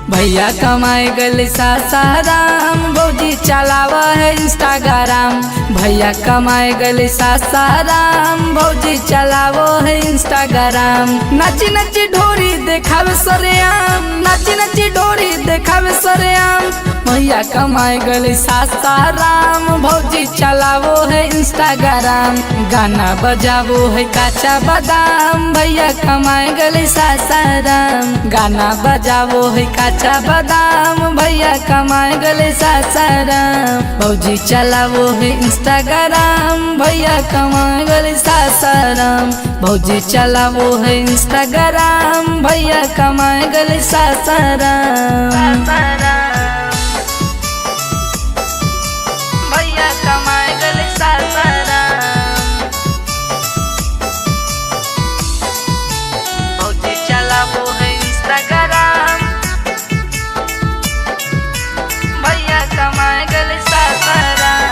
भैया कमाए गले सासाराम, भौजी चलावा है इंस्टाग्राम। भैया कमाए गले सासाराम, भौजी चलावो है इंस्टाग्राम। नाची नाची ढोरी देखावे सरेआम, नाची नाची ढोरी देखावे सरेआम। भैया कमाए गले सासाराम, भौजी चलावो है इंस्टाग्राम। गाना बजावो है काचा बादाम, भैया कमाए गले सासाराम। गाना बजावो है काचा बादाम, भैया कमाए गले सासाराम। भौजी चलावो है इंस्टाग्राम, भैया कमाए गले सासाराम। भौजी चलावो है इंस्टाग्राम, भैया कमाए गले सासाराम। भैया कमाए गले सासाराम, भौजी चलावो है इंस्टाग्राम। भैया कमाए गले सासाराम,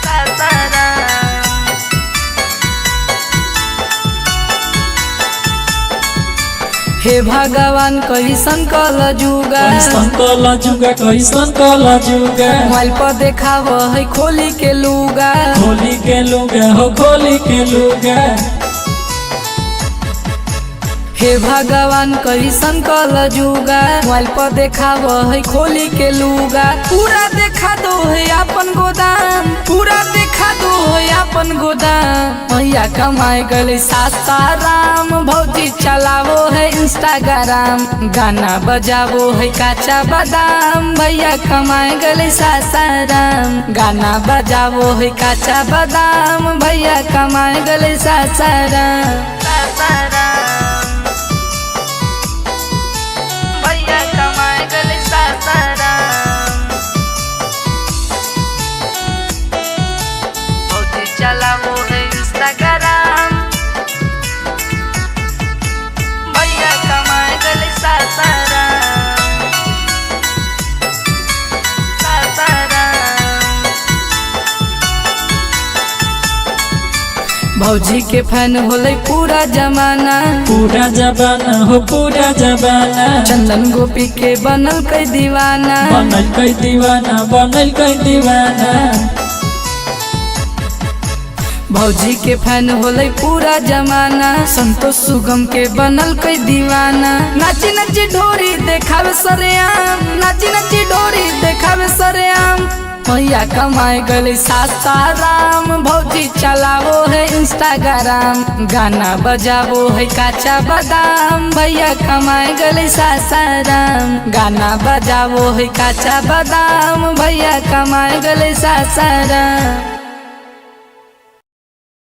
सासाराम। हे भगवान कैसन कल जुगा, कैसन कला जुगा, कैसन कला जुगा। मोबाइल पर देखाव है खोली के लुगा, खोली के लुगा हो, खोली के लुगा। हे भगवान कैसन कल जुगा, मोबाइल पर देखाव है खोली के लुगा। पूरा देखा दो है अपन गोदाम, पूरा देखा दो है अपन गोदाम। भैया कमाए गले सासाराम, भौजी चलावो है इंस्टाग्राम। गाना बजावो है काचा बादाम, भैया कमाए गले सासाराम। गाना बजावो है काचा बादाम, भैया कमाए गले सासाराम, सासाराम। भैया कमाए गले सासाराम, भौजी चलावो है इंस्टाग्राम। भैया कमाए गले सासाराम, सासाराम। भौजी के फैन होले पूरा जमाना, पूरा जबाना हो, पूरा जबाना। चंदन गोपी के बनल कई दीवाना, बनल कई दीवाना, बनल कई दीवाना। भौजी के फैन होले पूरा जमाना, संतोष सुगम के बनल कई दीवाना। नाची नाची ढोरी देखावे सरेआम, नाची नाची ढोरी देखावे सरेआम। भैया कमाए गले सासाराम, भौजी चलावो है इंस्टाग्राम। गाना बजावो है काचा बादाम, भैया कमाए गले सासाराम। गाना बजावो है काचा बादाम, भैया कमाए गले सासाराम।